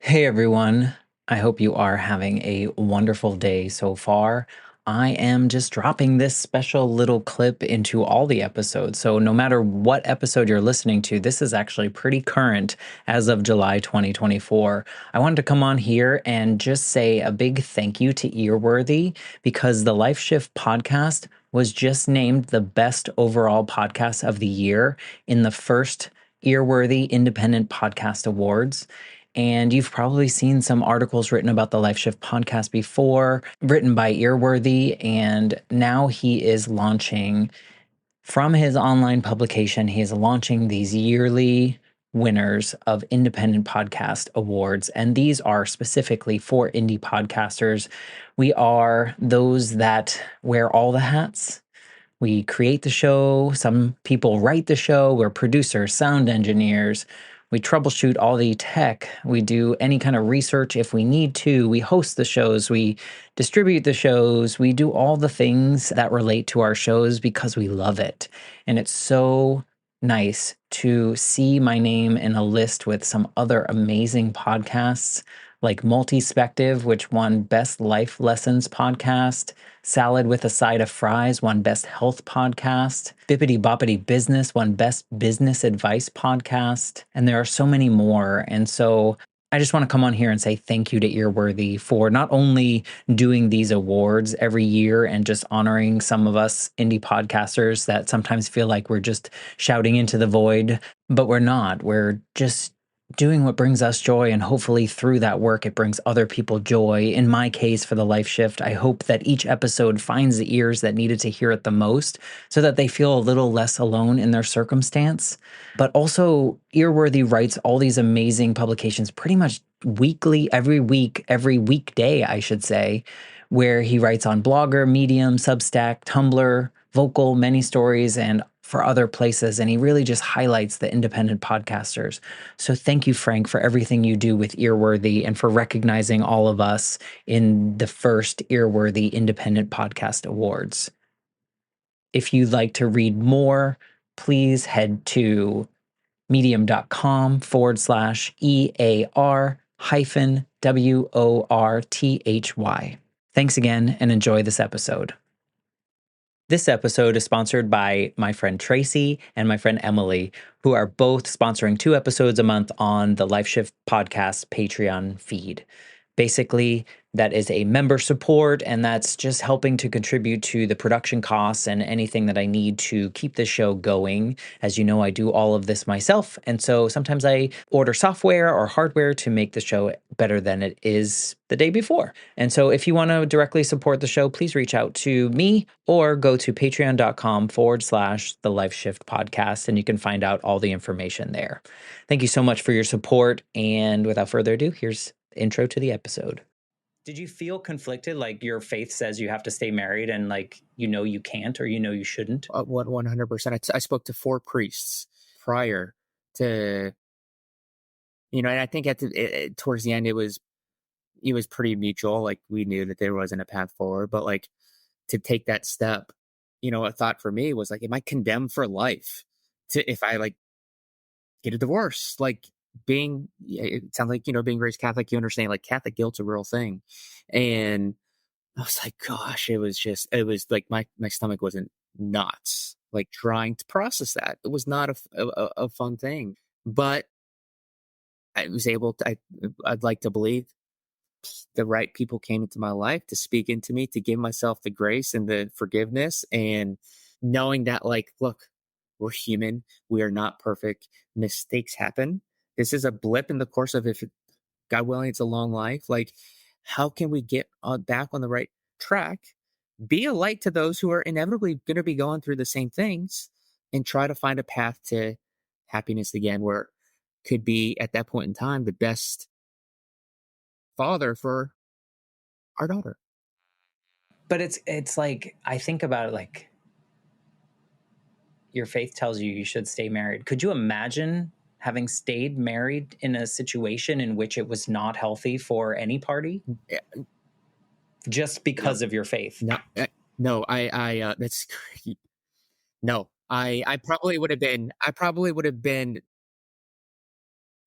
Hey everyone, I hope you are having a wonderful day so far. I am just dropping this special little clip into all the episodes. So, no matter what episode you're listening to, this is actually pretty current as of July 2024. I wanted to come on here and just say a big thank you to Earworthy because the Life Shift podcast was just named the best overall podcast of the year in the first Earworthy Independent Podcast Awards. And you've probably seen some articles written about the Life Shift podcast before, written by Earworthy. And now he is launching from his online publication, he is launching these yearly winners of independent podcast awards. And these are specifically for indie podcasters. We are those that wear all the hats. We create the show. Some people write the show. We're producers, sound engineers. We troubleshoot all the tech. We do any kind of research if we need to. We host the shows. We distribute the shows. We do all the things that relate to our shows because we love it. And it's so nice to see my name in a list with some other amazing podcasts like Multispective, which won Best Life Lessons Podcast. Salad with a Side of Fries won Best Health Podcast. Bippity Boppity Business won Best Business Advice Podcast. And there are so many more. And so I just want to come on here and say thank you to Earworthy for not only doing these awards every year and just honoring some of us indie podcasters that sometimes feel like we're just shouting into the void, but we're not. We're just doing what brings us joy, and hopefully through that work it brings other people joy. In my case, for the Life Shift, I hope that each episode finds the ears that needed to hear it the most so that they feel a little less alone in their circumstance. But also, Earworthy writes all these amazing publications pretty much weekly, every week, every weekday, I should say, where he writes on Blogger, Medium, Substack, Tumblr, Vocal, Many Stories, and for other places. And he really just highlights the independent podcasters. So thank you, Frank, for everything you do with Earworthy and for recognizing all of us in the first Earworthy Independent Podcast Awards. If you'd like to read more, please head to medium.com/EAR hyphen WORTHY. Thanks again and enjoy this episode. This episode is sponsored by my friend Tracy and my friend Emily, who are both sponsoring 2 episodes a month on the Life Shift podcast Patreon feed. Basically, that is a member support, and that's just helping to contribute to the production costs and anything that I need to keep the show going. As you know, I do all of this myself, and so sometimes I order software or hardware to make the show better than it is the day before. And so if you want to directly support the show, please reach out to me or go to patreon.com/the Life Shift podcast, and you can find out all the information there. Thank you so much for your support. And without further ado, here's the intro to the episode. Did you feel conflicted? Like your faith says you have to stay married and like, you can't, or you shouldn't? 100%. I spoke to 4 priests prior to, and I think towards the end, it was pretty mutual. Like we knew that there wasn't a path forward, but like to take that step, a thought for me was like, am I condemned for life if I like get a divorce? Like it sounds like, being raised Catholic, you understand like Catholic guilt's a real thing. And I was like, gosh, it was like my stomach wasn't knots, like trying to process that. It was not a fun thing, but I was able to, I'd like to believe the right people came into my life to speak into me, to give myself the grace and the forgiveness, and knowing that like, look, we're human. We are not perfect. Mistakes happen. This is a blip in the course of, if God willing, it's a long life. Like, how can we get back on the right track? Be a light to those who are inevitably going to be going through the same things, and try to find a path to happiness again, where could be at that point in time the best father for our daughter. But it's like, I think about it like your faith tells you should stay married. Could you imagine having stayed married in a situation in which it was not healthy for any party just because of your faith? No, that's no. I probably would have been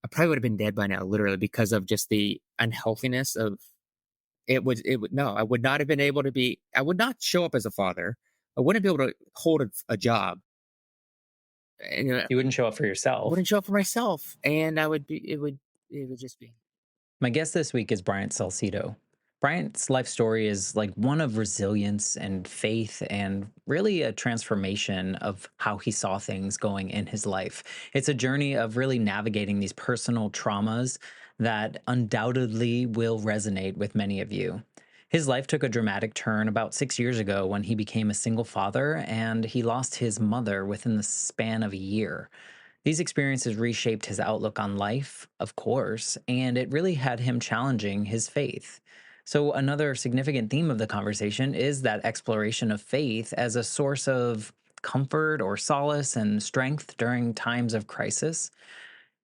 I probably would have been dead by now, literally, because of just the unhealthiness of it would no, I would not have been able to be I would not show up as a father. I wouldn't be able to hold a job. And, You wouldn't show up for I yourself. wouldn't show up for myself, and it would just be My guest this week is Bryant Salcedo. Bryant's life story is like one of resilience and faith and really a transformation of how he saw things going in his life. It's a journey of really navigating these personal traumas that undoubtedly will resonate with many of you. His life took a dramatic turn about 6 years ago when he became a single father and he lost his mother within the span of a year. These experiences reshaped his outlook on life, of course, and it really had him challenging his faith. So, another significant theme of the conversation is that exploration of faith as a source of comfort or solace and strength during times of crisis.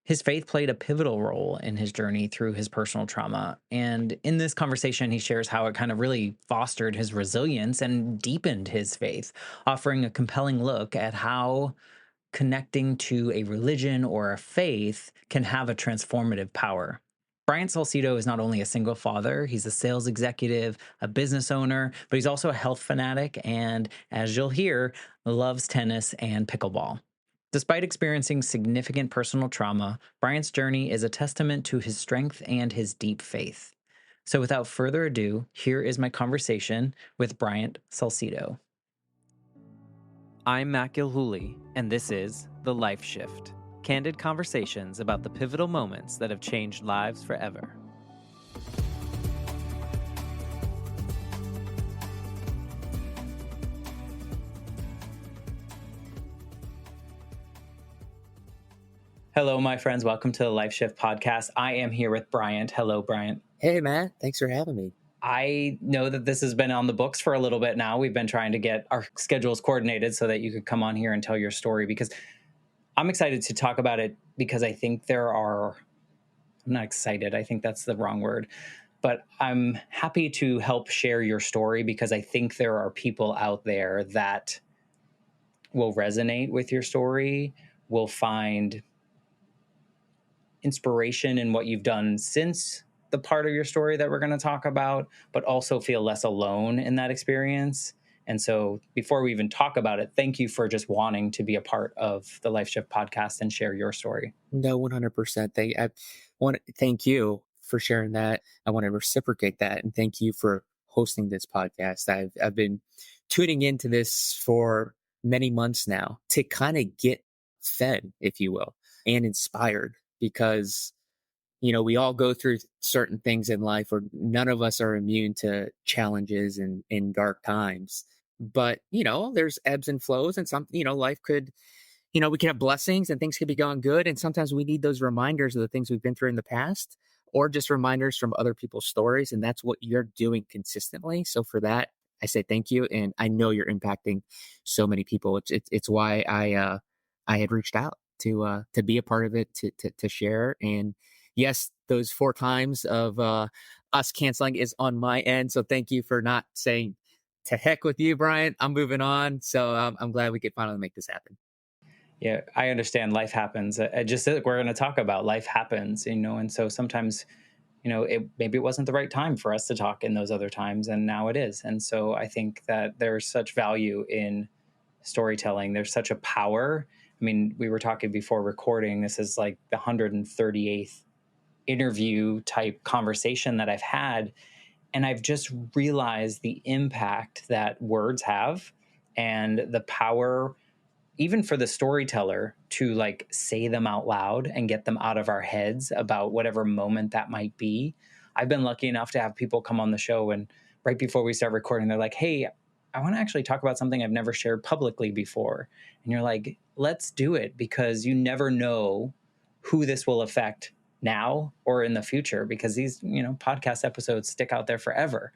His faith played a pivotal role in his journey through his personal trauma. And in this conversation, he shares how it kind of really fostered his resilience and deepened his faith, offering a compelling look at how connecting to a religion or a faith can have a transformative power. Bryant Salcedo is not only a single father, he's a sales executive, a business owner, but he's also a health fanatic and, as you'll hear, loves tennis and pickleball. Despite experiencing significant personal trauma, Bryant's journey is a testament to his strength and his deep faith. So, without further ado, here is my conversation with Bryant Salcedo. I'm Matt Gilhooly, and this is The Life Shift, candid conversations about the pivotal moments that have changed lives forever. Hello, my friends. Welcome to the Life Shift podcast. I am here with Bryant. Hello, Bryant. Hey, Matt, thanks for having me. I know that this has been on the books for a little bit now. We've been trying to get our schedules coordinated so that you could come on here and tell your story because I'm excited to talk about it because I think I'm not excited. I think that's the wrong word, but I'm happy to help share your story because I think there are people out there that will resonate with your story, will find inspiration in what you've done since the part of your story that we're going to talk about, but also feel less alone in that experience. And so before we even talk about it, thank you for just wanting to be a part of the Life Shift podcast and share your story. No, 100%. I want to thank you for sharing that. I want to reciprocate that, and thank you for hosting this podcast. I've been tuning into this for many months now to kind of get fed, if you will, and inspired because we all go through certain things in life, or none of us are immune to challenges and in dark times. But there's ebbs and flows, and life could we can have blessings and things can be going good. And sometimes we need those reminders of the things we've been through in the past, or just reminders from other people's stories. And that's what you're doing consistently. So for that, I say thank you. And I know you're impacting so many people. It's why I had reached out to be a part of it, to share. And yes, those 4 times of us canceling is on my end. So thank you for not saying to heck with you, Brian. I'm moving on. So I'm glad we could finally make this happen. Yeah, I understand life happens. Just like we're going to talk about life happens, and so sometimes, maybe it wasn't the right time for us to talk in those other times, and now it is. And so I think that there's such value in storytelling. There's such a power. I mean, we were talking before recording. This is like the 138th interview type conversation that I've had. And I've just realized the impact that words have and the power even for the storyteller to like say them out loud and get them out of our heads about whatever moment that might be. I've been lucky enough to have people come on the show and right before we start recording, they're like, hey, I want to actually talk about something I've never shared publicly before. And you're like, let's do it because you never know who this will affect now or in the future because these, podcast episodes stick out there forever.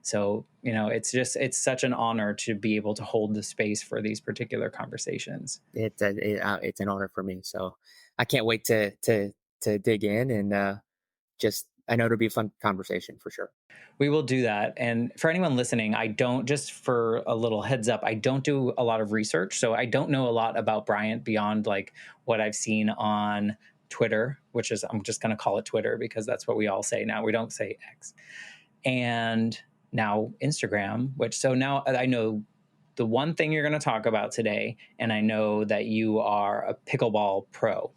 So, it's such an honor to be able to hold the space for these particular conversations. It's an honor for me. So I can't wait to dig in and I know it'll be a fun conversation for sure. We will do that. And for anyone listening, just for a little heads up, I don't do a lot of research. So I don't know a lot about Bryant beyond like what I've seen on Twitter, which is, I'm just going to call it Twitter because that's what we all say now. We don't say X. And now Instagram, which, so now I know the one thing you're going to talk about today, and I know that you are a pickleball pro,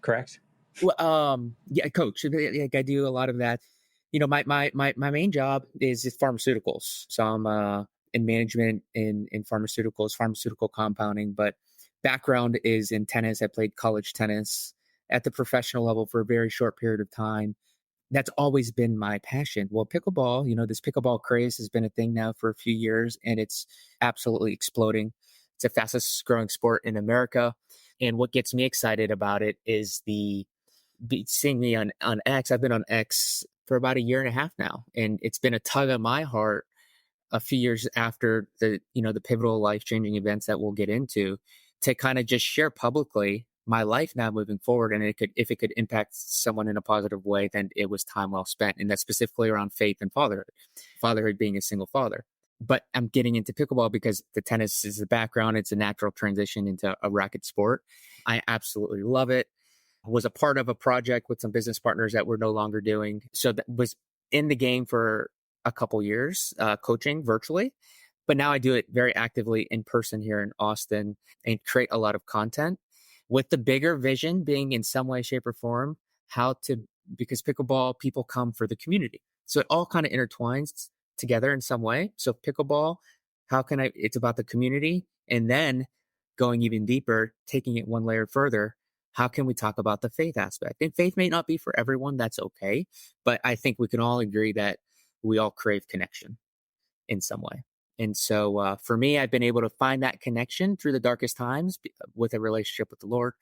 correct? Well, yeah, coach. Like I do a lot of that. My main job is pharmaceuticals. So I'm in management in pharmaceuticals, pharmaceutical compounding. But background is in tennis. I played college tennis at the professional level for a very short period of time. That's always been my passion. Well, pickleball, this pickleball craze has been a thing now for a few years, and it's absolutely exploding. It's the fastest growing sport in America. And what gets me excited about it is seeing me on X. I've been on X for about a year and a half now, and it's been a tug of my heart a few years after the pivotal life changing events that we'll get into, to kind of just share publicly my life now moving forward. And if it could impact someone in a positive way, then it was time well spent. And that's specifically around faith and fatherhood being a single father. But I'm getting into pickleball because the tennis is the background. It's a natural transition into a racket sport. I absolutely love it. Was a part of a project with some business partners that we're no longer doing. So that was in the game for a couple years, coaching virtually. But now I do it very actively in person here in Austin and create a lot of content with the bigger vision being in some way, shape, or form, because pickleball people come for the community. So it all kind of intertwines together in some way. So pickleball, it's about the community. And then going even deeper, taking it one layer further, how can we talk about the faith aspect? And faith may not be for everyone. That's okay. But I think we can all agree that we all crave connection in some way. And so for me, I've been able to find that connection through the darkest times with a relationship with the Lord.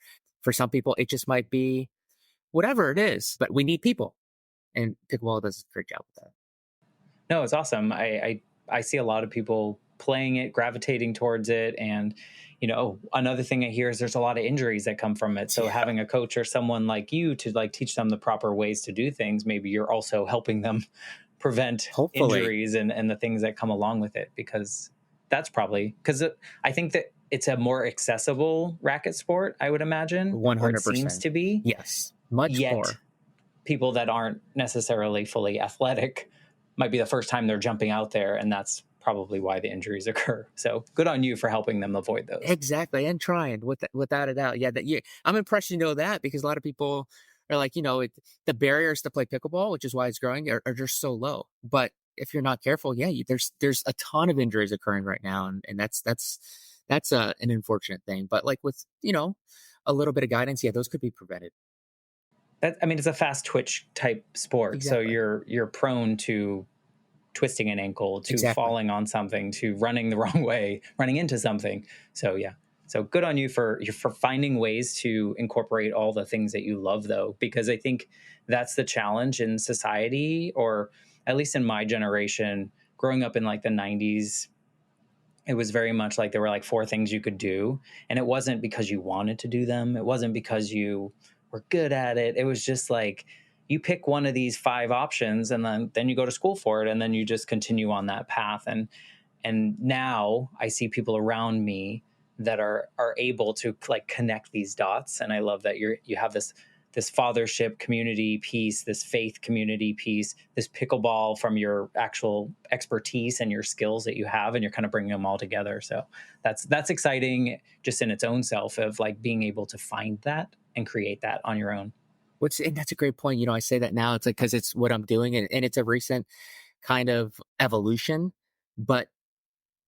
For some people, it just might be whatever it is, but we need people. And pickleball does a great job with that. No, it's awesome. I see a lot of people playing it, gravitating towards it. And, another thing I hear is there's a lot of injuries that come from it. So having a coach or someone like you to like teach them the proper ways to do things, maybe you're also helping them prevent Hopefully, injuries and the things that come along with it, because that's probably because I think that it's a more accessible racket sport, I would imagine, or it seems 100%. to be. Yes, much Yet more. people that aren't necessarily fully athletic might be the first time they're jumping out there, and that's probably why the injuries occur. So good on you for helping them avoid those. Exactly. And trying without a doubt. Yeah. I'm impressed you know that, because a lot of people are like, the barriers to play pickleball, which is why it's growing, are just so low. But if you're not careful, yeah, there's a ton of injuries occurring right now. And that's an unfortunate thing. But like with, a little bit of guidance, yeah, those could be prevented. It's a fast twitch type sport. So Exactly. you're prone to twisting an ankle, to Exactly. falling on something, to running the wrong way, running into something. So yeah. So good on you for finding ways to incorporate all the things that you love, though, because I think that's the challenge in society, or at least in my generation, growing up in like the 90s. It was very much like there were like four things you could do, and it wasn't because you wanted to do them. It wasn't because you were good at it. It was just like you pick one of these five options, and then you go to school for it, and then you just continue on that path. And now I see people around me that are able to like connect these dots, and I love that you have this fathership community piece, this faith community piece, this pickleball from your actual expertise and your skills that you have, and you're kind of bringing them all together. So that's exciting just in its own self, of like being able to find that and create that on your own. And that's a great point. I say that now, it's like, cause it's what I'm doing, and it's a recent kind of evolution, but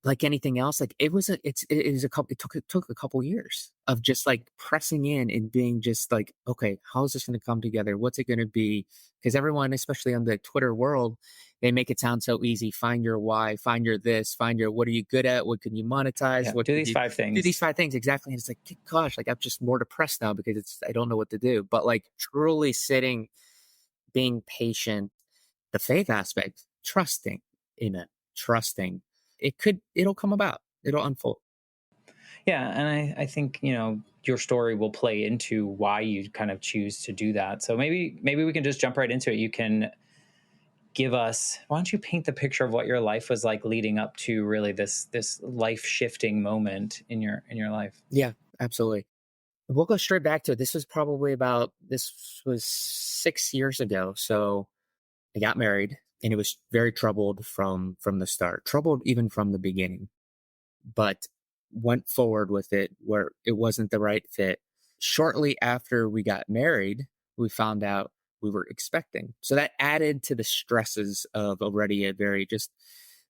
like anything else, like it is a couple, it took a couple years of just like pressing in and being just like, okay, how is this going to come together? What's it going to be? Because everyone, especially on the Twitter world, they make it sound so easy. Find your why, find your this, find your, what are you good at? What can you monetize? Yeah, What do could these you five do? These things. 5 things. Exactly. And it's like, gosh, like I'm just more depressed now because I don't know what to do, but like truly sitting, being patient, the faith aspect, trusting in it, trusting it'll come about, it'll unfold. Yeah, and I think your story will play into why you kind of choose to do that. So maybe we can just jump right into it. You can give us, why don't you paint the picture of what your life was like leading up to really this life shifting moment in your life? Yeah, absolutely. We'll go straight back to it. This was 6 years ago. So I got married, and it was very troubled from the start, troubled even from the beginning, but went forward with it where it wasn't the right fit. Shortly after we got married, we found out we were expecting. So that added to the stresses of already a very just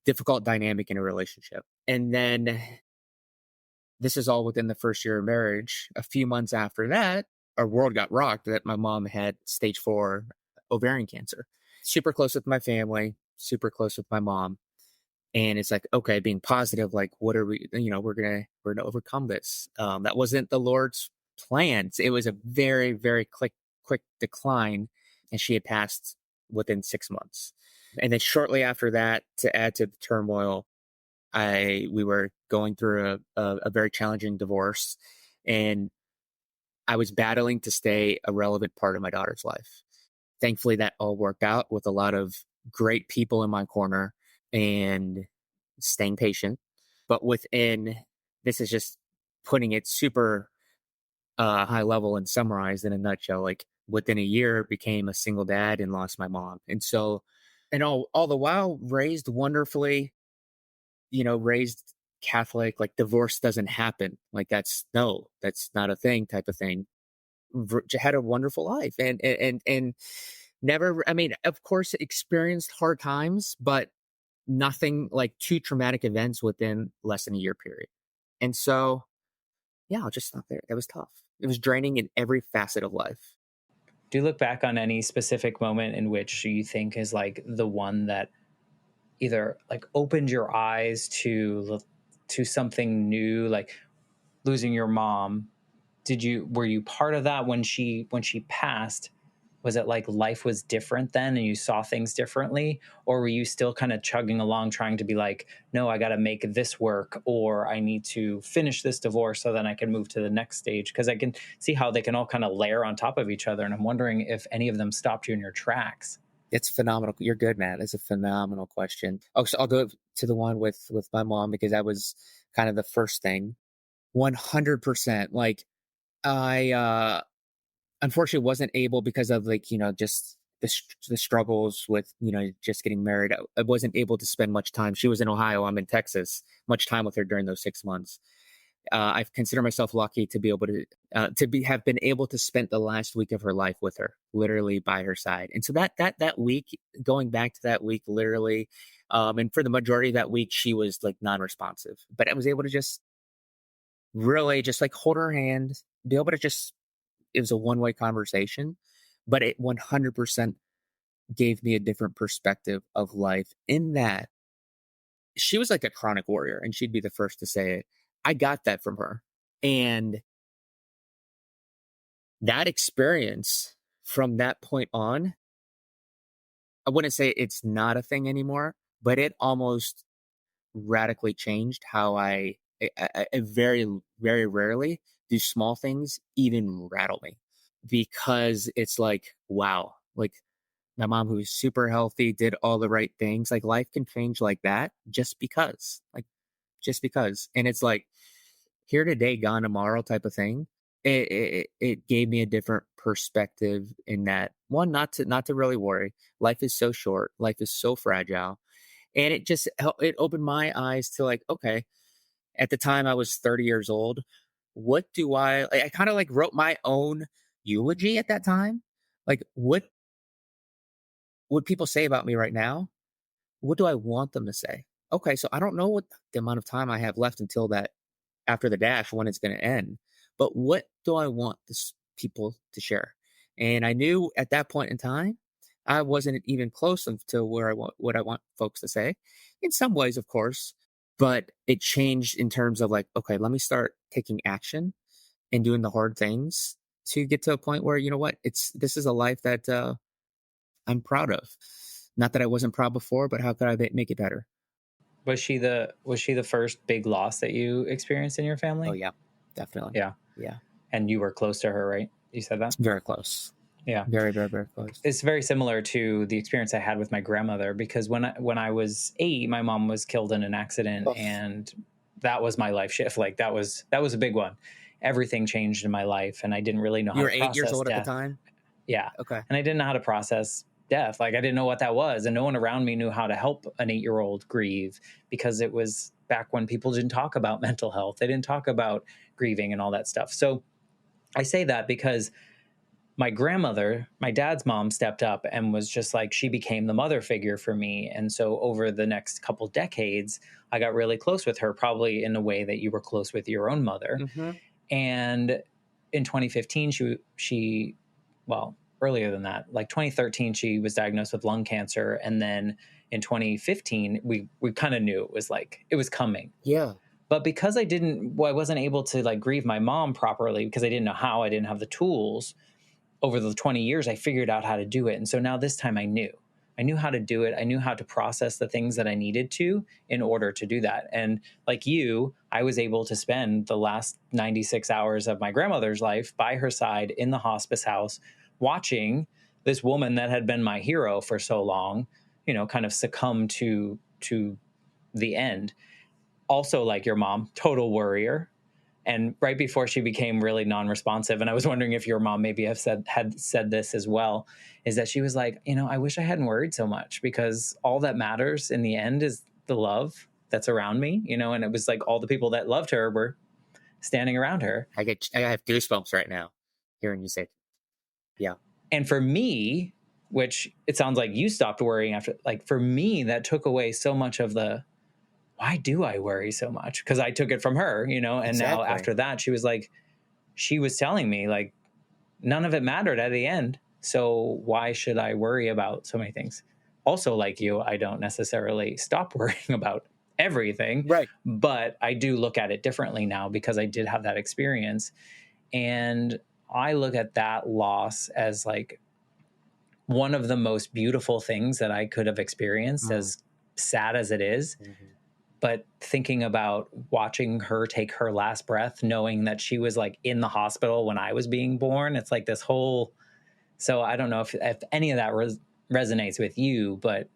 difficult dynamic in a relationship. And then this is all within the first year of marriage. A few months after that, our world got rocked that my mom had stage 4 ovarian cancer. Super close with my family, super close with my mom. And it's like, okay, being positive, like, what are we, we're gonna overcome this. That wasn't the Lord's plans. It was a very, very quick decline. And she had passed within 6 months. And then shortly after that, to add to the turmoil, we were going through a very challenging divorce, and I was battling to stay a relevant part of my daughter's life. Thankfully, that all worked out with a lot of great people in my corner and staying patient. But this is just putting it super high level and summarized in a nutshell. Like within a year, became a single dad and lost my mom, and so and all the while raised wonderfully, raised Catholic, like divorce doesn't happen. Like that's not a thing type of thing. Had a wonderful life and never, I mean, of course, experienced hard times, but nothing like two traumatic events within less than a year period. And so, yeah, I'll just stop there. It was tough. It was draining in every facet of life. Do you look back on any specific moment in which you think is like the one that either like opened your eyes to something new, like losing your mom? Were you part of that when she passed? Was it like life was different then and you saw things differently, or were you still kind of chugging along trying to be like, no, I got to make this work, or I need to finish this divorce so then I can move to the next stage? Because I can see how they can all kind of layer on top of each other, and I'm wondering if any of them stopped you in your tracks. It's phenomenal. You're good, man. It's a phenomenal question. Oh, so I'll go to the one with my mom because that was kind of the first thing. 100%. Like I unfortunately wasn't able because of like, just the struggles with, just getting married. I wasn't able to spend much time. She was in Ohio. I'm in Texas. Much time with her during those 6 months. I consider myself lucky to be able to have been able to spend the last week of her life with her, literally by her side. And so that week, going back to that week, literally, and for the majority of that week, she was like non-responsive. But I was able to just really just like hold her hand, be able to just, it was a one-way conversation, but it 100% gave me a different perspective of life in that she was like a chronic warrior, and she'd be the first to say it. I got that from her. And that experience from that point on, I wouldn't say it's not a thing anymore, but it almost radically changed how I very, very rarely do small things even rattle me, because it's like, wow, like my mom, who's super healthy, did all the right things. Like life can change like that just because. And it's like here today, gone tomorrow type of thing. It gave me a different perspective in that one, not to really worry. Life is so short. Life is so fragile. And it opened my eyes to like, okay, at the time I was 30 years old. What do I kind of like wrote my own eulogy at that time. Like, what would people say about me right now? What do I want them to say? Okay, so I don't know what the amount of time I have left until that after the dash when it's going to end, but what do I want this people to share? And I knew at that point in time, I wasn't even close to where I want what I want folks to say. In some ways, of course, but it changed in terms of like, okay, let me start taking action and doing the hard things to get to a point where, you know what, this is a life that I'm proud of. Not that I wasn't proud before, but how could I make it better? Was she the first big loss that you experienced in your Oh family? yeah, definitely. Yeah. Yeah, And you were close to her, right? You said that? very close. Yeah. Very, very, very close. It's very similar to the experience I had with my grandmother, because when I was 8, my mom was killed in an accident, Oof. and that was my life shift. Like that was a big one. everything changed in my life, and I didn't really know how You to were 8 years process old at the death. time? Yeah. Okay. And I didn't know how to process death. Like I didn't know what that was. And no one around me knew how to help an 8-year old grieve, because it was back when people didn't talk about mental health. They didn't talk about grieving and all that stuff. So I say that because my grandmother, my dad's mom, stepped up and was just like, she became the mother figure for me. And so over the next couple decades, I got really close with her, probably in a way that you were close with your own mother. Mm-hmm. And in 2015, well, earlier than that, like 2013, she was diagnosed with lung cancer. And then in 2015, we kind of knew it was coming. Yeah. But because I wasn't able to like grieve my mom properly because I didn't know how, I didn't have the tools. Over the 20 years, I figured out how to do it. And so now this time I knew how to do it. I knew how to process the things that I needed to in order to do that. And like you, I was able to spend the last 96 hours of my grandmother's life by her side in the hospice house, watching this woman that had been my hero for so long, kind of succumb to the end. Also, like your mom, total worrier. And right before she became really non-responsive, and I was wondering if your mom maybe had said this as well, is that she was like, I wish I hadn't worried so much, because all that matters in the end is the love that's around me, and it was like all the people that loved her were standing around her. I have goosebumps right now hearing you say it. Yeah. And for me, which it sounds like you stopped worrying after, like for me, that took away so much of the, why do I worry so much? Because I took it from her, and now Exactly. after that, she was telling me like, none of it mattered at the end. So why should I worry about so many things? Also, like you, I don't necessarily stop worrying about everything, Right. but I do look at it differently now because I did have that experience. And I look at that loss as like one of the most beautiful things that I could have experienced, Mm. as sad as it is. Mm-hmm. But thinking about watching her take her last breath, knowing that she was like in the hospital when I was being born, it's like this whole. So I don't know if any of that resonates with you, but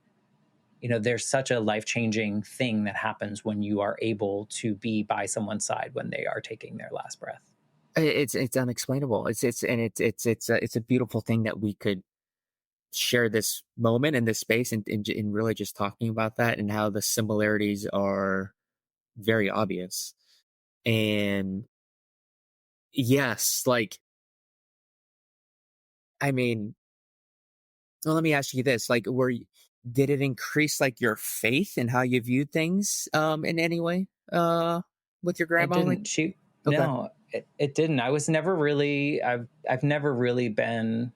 there's such a life-changing thing that happens when you are able to be by someone's side when they are taking their last breath. It's unexplainable. It's a beautiful thing that we could share this moment and this space, and really just talking about that and how the similarities are very obvious. And yes, like, I mean, well, let me ask you this: like, did it increase like your faith in how you viewed things, in any way, with your It grandma? Like, didn't. okay, No, it didn't. I've never really been.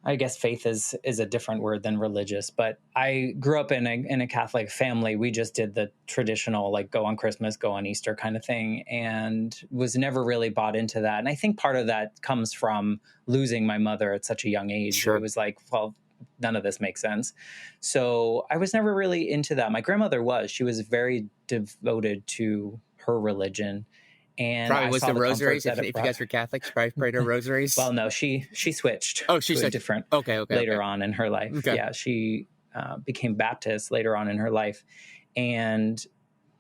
I guess faith is a different word than religious, but I grew up in a Catholic family. We just did the traditional like go on Christmas, go on Easter kind of thing, and was never really bought into that. And I think part of that comes from losing my mother at such a young age. It sure, was like, well, none of this makes sense. So I was never really into that. My grandmother was. She was very devoted to her religion, and probably I was saw the the comfort rosaries. that If it you brought. guys were Catholics, probably prayed her rosaries. Well, no, she switched Oh, she to a said, different okay, okay, okay, later on in her life. okay, Yeah, she became Baptist later on in her life, and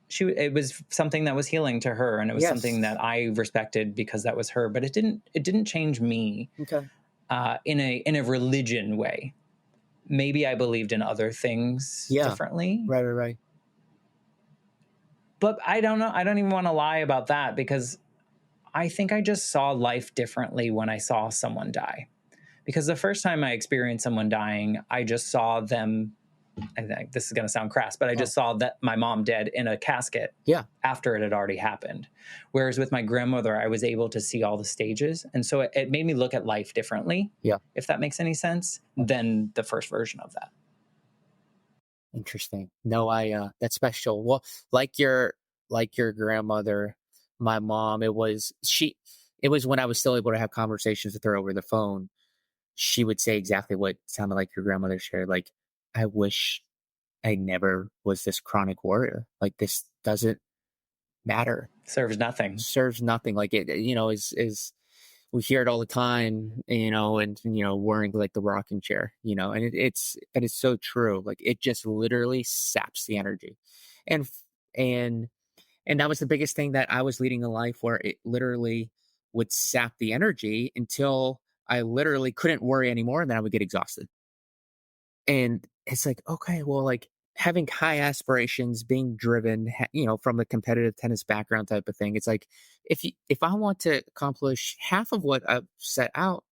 it was something that was healing to her, and it was something yes, that I respected because that was her. But it didn't change me okay, in a religion way. Maybe I believed in other things yeah, differently, right, right, right. but I don't know. I don't even want to lie about that, because I think I just saw life differently when I saw someone die. Because the first time I experienced someone dying, I just saw them. I think this is going to sound crass, but I Oh, just saw that my mom dead in a casket yeah, after it had already happened. Whereas with my grandmother, I was able to see all the stages. And so it made me look at life differently, yeah. if that makes any sense, than the first version of that. Interesting. No, that's special. Well, like your grandmother, my mom, it was when I was still able to have conversations with her over the phone. She would say exactly what sounded like your grandmother shared. Like, I wish I never was this chronic warrior. Like, this doesn't matter. Serves nothing. Serves nothing. Like, is we hear it all the time, and worrying like the rocking chair, and but it's so true. Like, it just literally saps the energy, and and And that was the biggest thing, that I was leading a life where it literally would sap the energy until I literally couldn't worry anymore, and then I would get exhausted. And it's like, okay, well, like having high aspirations, being driven, from a competitive tennis background type of thing. It's like if I want to accomplish half of what I've set out,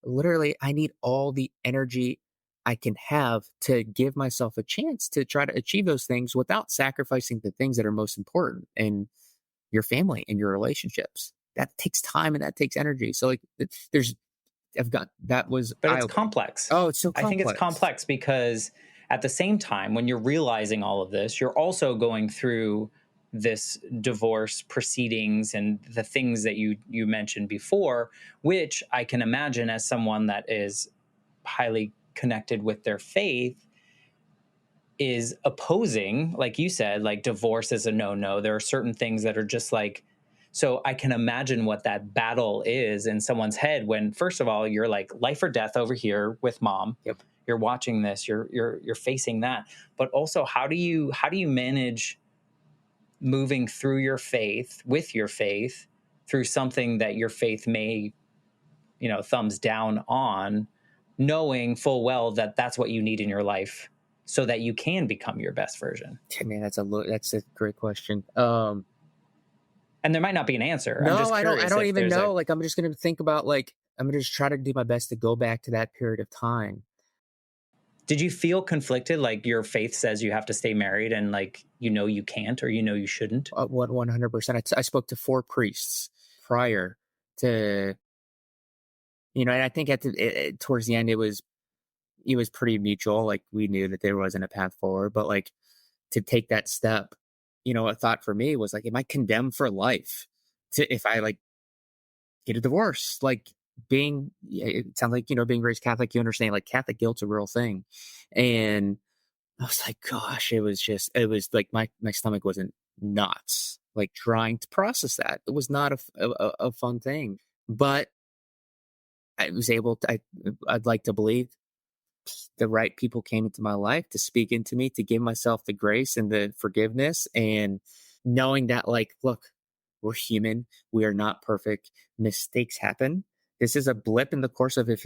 literally, I need all the energy I can have to give myself a chance to try to achieve those things without sacrificing the things that are most important in your family and your relationships. That takes time and that takes energy. So like there's I've got that was But eye it's opening. complex. Oh, it's so I think it's complex. complex because at the same time, when you're realizing all of this, you're also going through this divorce proceedings and the things that you mentioned before, which I can imagine as someone that is highly connected with their faith is opposing, like you said, like divorce is a no-no. There are certain things that are just like, so I can imagine what that battle is in someone's head when, first of all, you're like life or death over here with mom. Yep. You're watching this, you're facing that. But also how do you manage moving through your faith with your faith through something that your faith may, thumbs down on, knowing full well that that's what you need in your life so that you can become your best version. Yeah, man, that's a great question. And there might not be an answer. I'm No, just I curious don't if even there's a. know. Like I'm just gonna think about, like I'm gonna just try to do my best to go back to that period of time. Did you feel conflicted? Like your faith says you have to stay married and like, you can't or you shouldn't? What 100%. I spoke to 4 priests prior to, and I think towards the end it was pretty mutual. Like we knew that there wasn't a path forward, but like to take that step, a thought for me was like, am I condemned for life to if I like get a divorce? Like it sounds like, being raised Catholic, you understand like Catholic guilt's a real thing. And I was like, gosh, it was like my stomach wasn't knots, like trying to process that. It was not a fun thing, but I was able to, I'd like to believe the right people came into my life to speak into me, to give myself the grace and the forgiveness, and knowing that, like, look, we're human. We are not perfect. Mistakes happen. This is a blip in the course of, if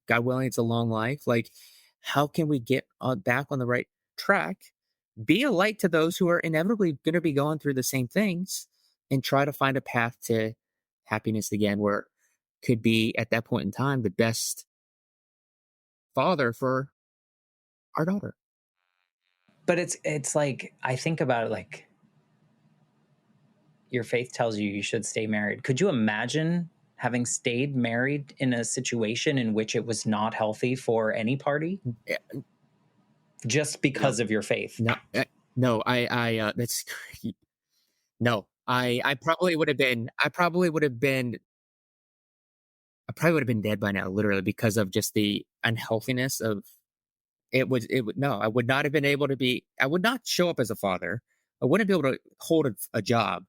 God willing, it's a long life. Like, how can we get back on the right track? Be a light to those who are inevitably going to be going through the same things, and try to find a path to happiness again, where could be at that point in time the best father for our daughter. But it's like I think about it like your faith tells you should stay married. Could you imagine having stayed married in a situation in which it was not healthy for any party Yeah, just no, because of your faith? no, no. That's no. I probably would have been. I probably would have been dead by now, literally, because of just the unhealthiness of it. No, I would not have been able to be. I would not show up as a father. I wouldn't be able to hold a job.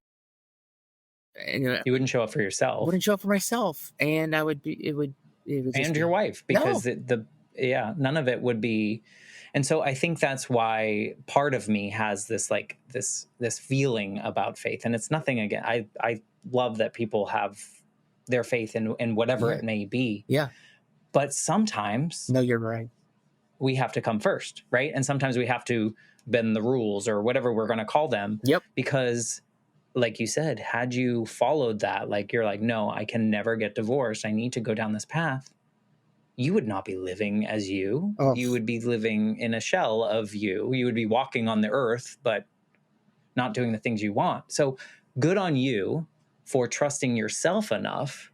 And, You wouldn't show up for I yourself wouldn't show up for myself, and I would be. It would just and your be wife because no. the yeah, none of it would be. And so I think that's why part of me has this like this feeling about faith, and it's nothing again. I love that people have their faith in whatever Yeah, it may be, yeah. but sometimes No, you're right. we have to come first, right? And sometimes we have to bend the rules or whatever we're going to call them Yep. because like you said, had you followed that, like you're like, no, I can never get divorced, I need to go down this path, you would not be living as you. Oh, You would be living in a shell of you. You would be walking on the earth, but not doing the things you want. So good on you for trusting yourself enough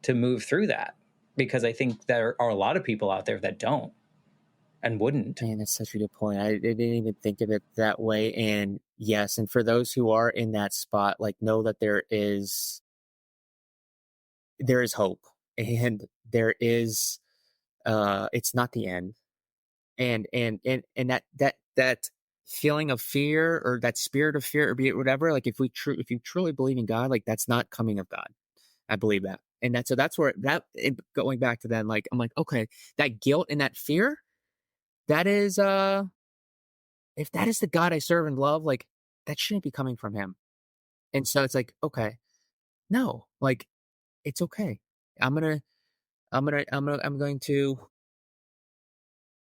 to move through that. Because I think there are a lot of people out there that don't and wouldn't. man, that's such a good point. I didn't even think of it that way. And yes, and for those who are in that spot, like know that there is hope, and there is it's not the end. And that feeling of fear, or that spirit of fear, or be it whatever, like if you truly believe in God, like that's not coming of God. I believe that. And that's where going back to then, like I'm like, okay, that guilt and that fear, that is if that is the God I serve and love, like that shouldn't be coming from him. And so it's like, okay, no, like it's okay. I'm gonna, I'm going to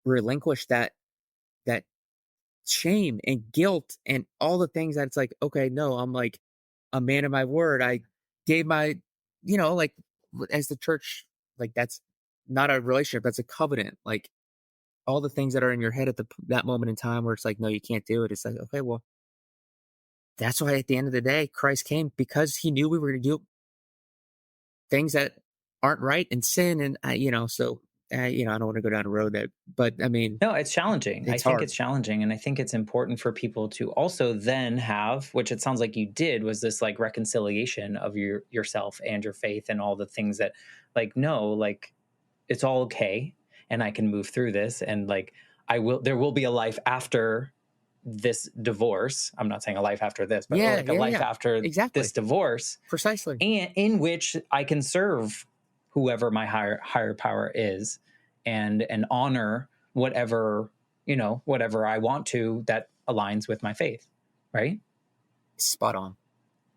relinquish that shame and guilt and all the things that it's like, okay, no, I'm like a man of my word. I gave my, like as the church, like that's not a relationship, that's a covenant. Like all the things that are in your head at that moment in time where it's like, no, you can't do it. It's like, okay, well, that's why at the end of the day, Christ came because he knew we were going to do things that aren't right and sin. And so, I don't want to go down a road that, but I mean, No, it's challenging. I it's think hard. it's challenging. And I think it's important for people to also then have, which it sounds like you did, was this like reconciliation of yourself and your faith and all the things that like, no, like it's all okay. And I can move through this. And like, there will be a life after this divorce. I'm not saying a life after this, but Yeah. like a Yeah. life Yeah. after this Exactly. divorce, Precisely. and in which I can serve whoever my higher power is, and honor whatever whatever I want to that aligns with my faith, right? Spot on.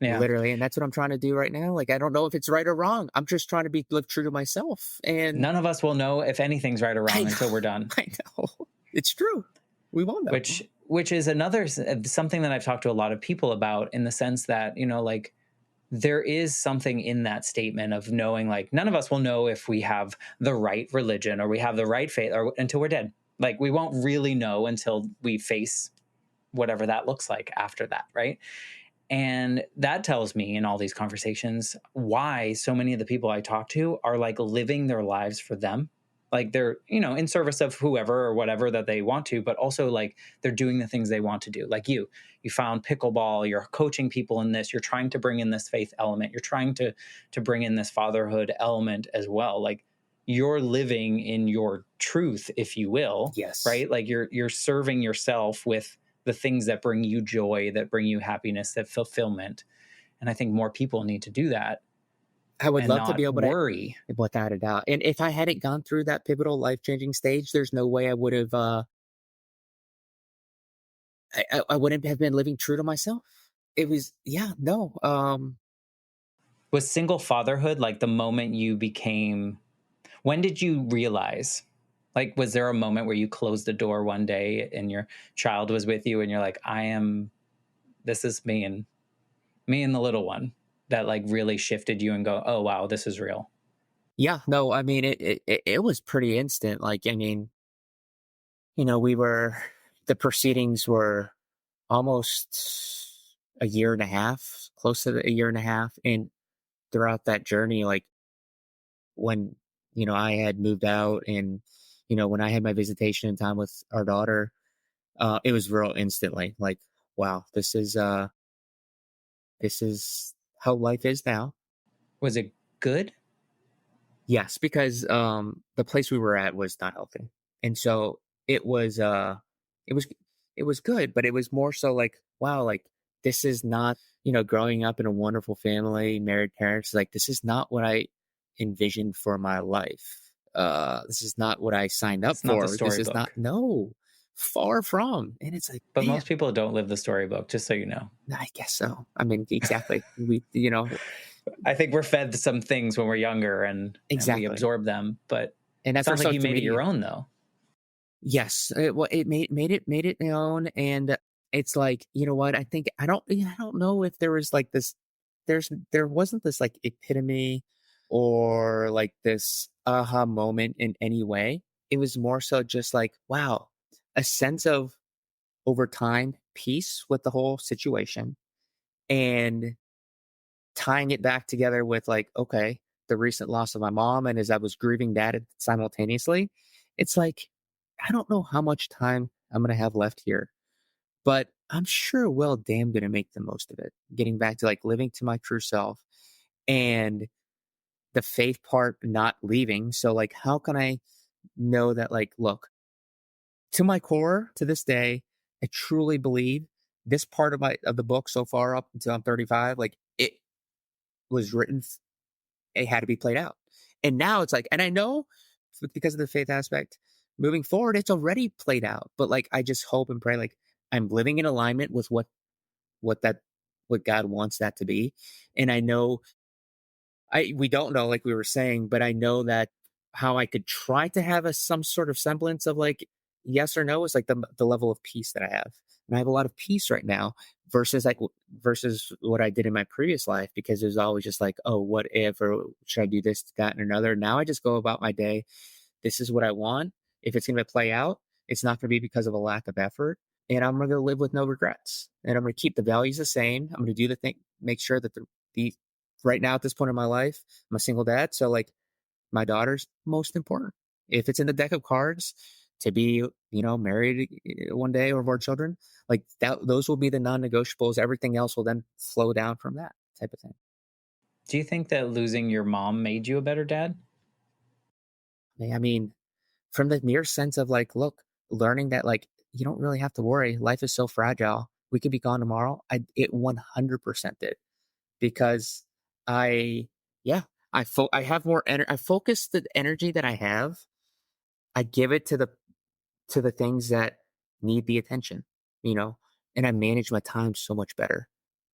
Yeah. Literally, and that's what I'm trying to do right now. Like, I don't know if it's right or wrong. I'm just trying to live true to myself. And None of us will know if anything's right or I wrong until know, we're done. I know, it's true. We won't know. Which is another something that I've talked to a lot of people about, in the sense that like there is something in that statement of knowing, like, none of us will know if we have the right religion or we have the right faith or until we're dead. Like, we won't really know until we face whatever that looks like after that, right? And that tells me in all these conversations why so many of the people I talk to are like living their lives for them. Like they're, in service of whoever or whatever that they want to, but also like they're doing the things they want to do. Like you found pickleball, you're coaching people in this, you're trying to bring in this faith element, you're trying to bring in this fatherhood element as well. Like you're living in your truth, if you will, Yes, right? Like you're serving yourself with the things that bring you joy, that bring you happiness, that fulfillment. And I think more people need to do that I would and love to not be able to, worry. without a doubt. And if I hadn't gone through that pivotal, life changing stage, there's no way I would have. I wouldn't have been living true to myself. It was, yeah, no. Was single fatherhood like the moment you became, when did you realize? Like, was there a moment where you closed the door one day and your child was with you and you're like, this is me and the little one, that like really shifted you and go, oh, wow, this is real? Yeah, no. I mean, it was pretty instant. Like, I mean, the proceedings were almost a year and a half, close to a year and a half. And throughout that journey, like when, I had moved out and, when I had my visitation and time with our daughter, it was real instantly like, wow, this is how life is now. Was it good? Yes, because the place we were at was not healthy. And so it was it was it was good, but it was more so like, wow, like this is not, growing up in a wonderful family, married parents, like this is not what I envisioned for my life. This is not what I signed up It's not the for. This is not, storybook. no, far from. And it's like, But man, most people don't live the storybook, just so you know. I guess so. I mean, exactly. We, I think we're fed some things when we're younger and we exactly. absorb them, but And it that's where sounds like you social made it your media. own though. Yes, it made it my own, and it's like, you know what? I think I don't know if there was like this. There wasn't this like epitome or like this aha moment in any way. It was more so just like, wow, a sense of over time peace with the whole situation, and tying it back together with like, okay, the recent loss of my mom, and as I was grieving that simultaneously, it's like, I don't know how much time I'm going to have left here, but I'm sure well damn going to make the most of it. Getting back to like living to my true self and the faith part not leaving. So like, how can I know that, like, look, to my core to this day, I truly believe this part of the book so far up until I'm 35, like it was written, it had to be played out. And now it's like, and I know because of the faith aspect, moving forward, it's already played out. But like, I just hope and pray, like, I'm living in alignment with what what God wants that to be. And I know we don't know, like we were saying, but I know that how I could try to have some sort of semblance of like yes or no is like the level of peace that I have. And I have a lot of peace right now versus versus what I did in my previous life, because it was always just like, oh, what if, or should I do this, that, and another. Now I just go about my day. This is what I want. If it's going to play out, it's not going to be because of a lack of effort. And I'm going to live with no regrets. And I'm going to keep the values the same. I'm going to do the thing, make sure that the right now at this point in my life, I'm a single dad. So like my daughter's most important. If it's in the deck of cards to be, married one day or more children, like that, those will be the non-negotiables. Everything else will then flow down from that type of thing. Do you think that losing your mom made you a better dad? I mean, from the mere sense of like, look, learning that like you don't really have to worry. Life is so fragile. We could be gone tomorrow. It 100% did, because I yeah I have more energy. I focus the energy that I have. I give it to the things that need the attention, you know, and I manage my time so much better,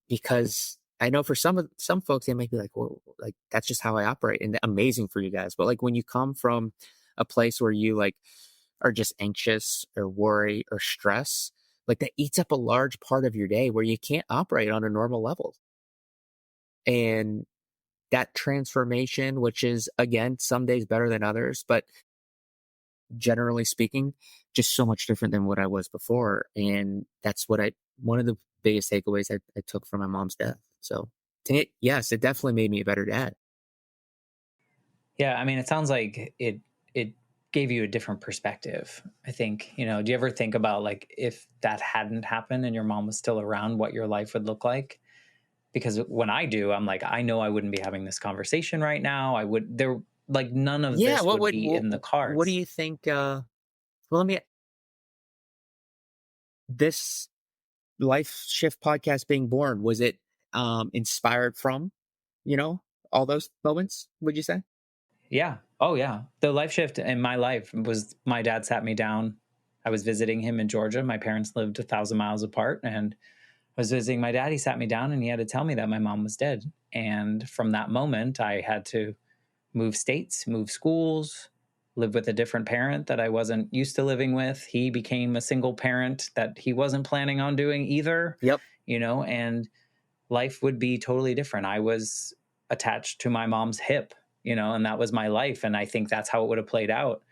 because I know for some folks they might be like, well, like that's just how I operate, and amazing for you guys. But like when you come from a place where you like are just anxious or worry or stress, like that eats up a large part of your day where you can't operate on a normal level. And that transformation, which is again some days better than others, but generally speaking, just so much different than what I was before. And that's one of the biggest takeaways I took from my mom's death. So, yes, it definitely made me a better dad. Yeah, I mean, it sounds like it gave you a different perspective. I think, do you ever think about like if that hadn't happened and your mom was still around, what your life would look like? Because when I do, I'm like, I know I wouldn't be having this conversation right now. I would there like none of Yeah. this would be in the What do cards. you think? Well, let me, this life shift podcast being born, was it inspired from, you know, all those moments, would you say? Yeah. Oh yeah. The life shift in my life was my dad sat me down. I was visiting him in Georgia. My parents lived 1,000 miles apart, and I was visiting my dad. He sat me down and he had to tell me that my mom was dead. And from that moment, I had to move states, move schools, live with a different parent that I wasn't used to living with. He became a single parent that he wasn't planning on doing either, Yep. and life would be totally different. I was attached to my mom's hip, and that was my life. And I think that's how it would have played out.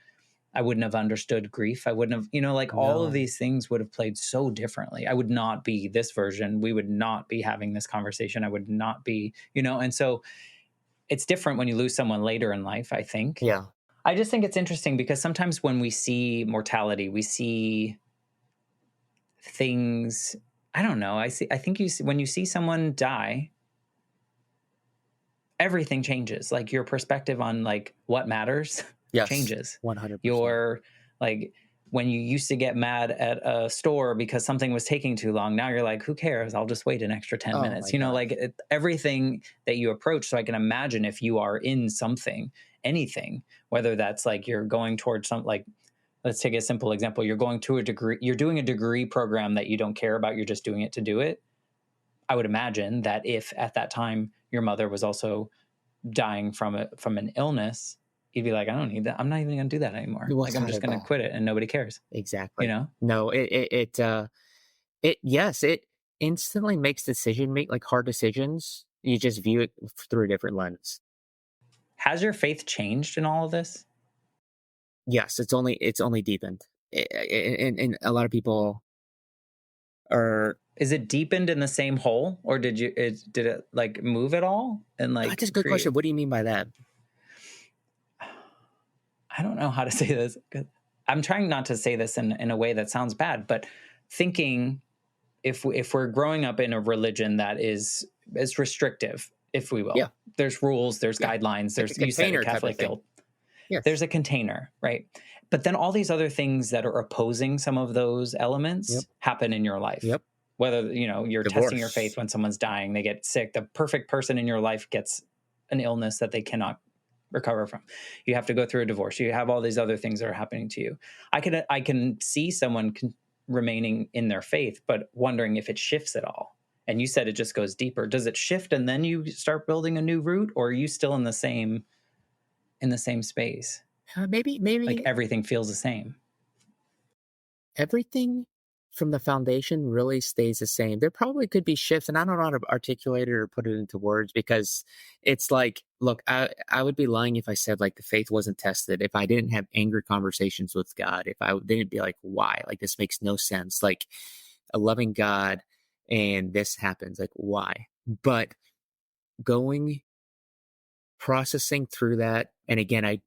I wouldn't have understood grief. I wouldn't have, like all of No. these things would have played so differently. I would not be this version. We would not be having this conversation. I would not be, and so it's different when you lose someone later in life, I think. Yeah. I just think it's interesting because sometimes when we see mortality, we see things. I don't know. I think you see, when you see someone die, everything changes. Like your perspective on like what matters Yes. changes. 100%. Your like when you used to get mad at a store because something was taking too long, now you're like, who cares? I'll just wait an extra 10 Oh minutes. my gosh. Like everything that you approach. So I can imagine if you are in something, anything, whether that's like you're going towards some like, let's take a simple example. You're going to a degree, you're doing a degree program that you don't care about. You're just doing it to do it. I would imagine that if at that time your mother was also dying from an illness, you'd be like, I don't need that. I'm not even going to do that anymore. Well, Like I'm not just at going to all. quit it and nobody cares. Exactly. No, yes, it instantly makes like hard decisions. You just view it through a different lens. Has your faith changed in all of this? Yes, it's only deepened. And a lot of people are, Is it deepened in the same hole, or did it like move at all and that's like a good question. create? What do you mean by that? I don't know how to say this. I'm trying not to say this in a way that sounds bad, but thinking if we're growing up in a religion that is restrictive, if we Yeah. will, there's rules, there's Yeah. guidelines, Like a there's, you said it, container type of Catholic thing. guilt. Yes. There's a container, right? But then all these other things that are opposing some of those Yep. elements happen in your life. Yep. Whether, you're testing your faith Divorce. when someone's dying, they get sick, the perfect person in your life gets an illness that they cannot recover from. You have to go through a divorce. You have all these other things that are happening to you. I can see someone remaining in their faith, but wondering if it shifts at all. and you said it just goes deeper. Does it shift and then you start building a new route, or are you still in the same space? Like Maybe everything feels the same. everything from the foundation really stays the same. There probably could be shifts, and I don't know how to articulate it or put it into words because it's like, look, I would be lying if I said like the faith wasn't tested, if I didn't have angry conversations with God, if I didn't be like, why? Like, this makes no sense. Like, a loving God and this happens. Like, why? But going, processing through that, and again,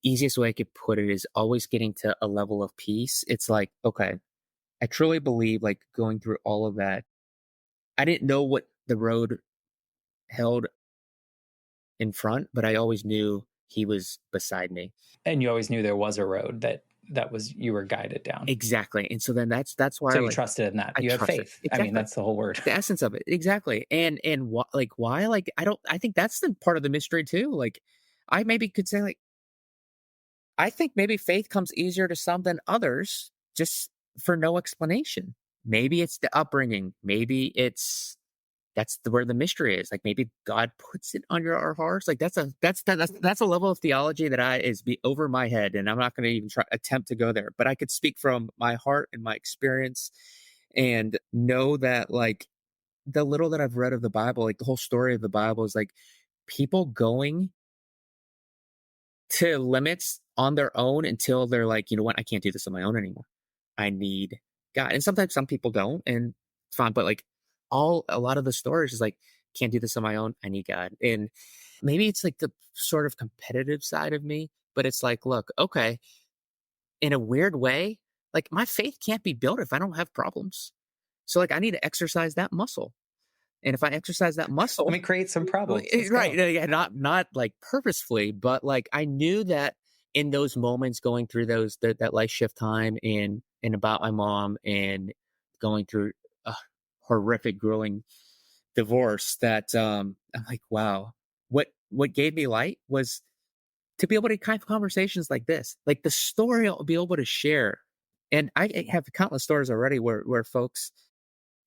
easiest way I could put it is always getting to a level of peace. It's like, okay, I truly believe like going through all of that, I didn't know what the road held in front, but I always knew he was beside me. And you always knew there was a road that was you were guided down. Exactly. And so then that's why So you like trusted in that. I You have trust it. faith. I mean, Exactly. that's the whole word. The essence of it. Exactly. And like why? Like I think that's the part of the mystery too. Like I maybe could say like I think maybe faith comes easier to some than others just for no explanation. Maybe it's the upbringing. Maybe it's where the mystery is. Like maybe God puts it on your hearts. Like that's a level of theology that is be over my head, and I'm not going to even try attempt to go there. But I could speak from my heart and my experience, and know that like the little that I've read of the Bible, like the whole story of the Bible is like people going to limits on their own until they're like, you know what, I can't do this on my own anymore. I need God. And sometimes some people don't, and it's fine. But like a lot of the stories is like, can't do this on my own. I need God. And maybe it's like the sort of competitive side of me, but it's like, look, okay, in a weird way, like my faith can't be built if I don't have problems. So like I need to exercise that muscle. And if I exercise that Let muscle, me create some problems. Let's right, go. yeah, not like purposefully, but like I knew that in those moments going through that life shift time and about my mom and going through a horrific grueling divorce that I'm like, wow, what gave me light was to be able to kind of conversations like this, like the story I'll be able to share. And I have countless stories already where folks,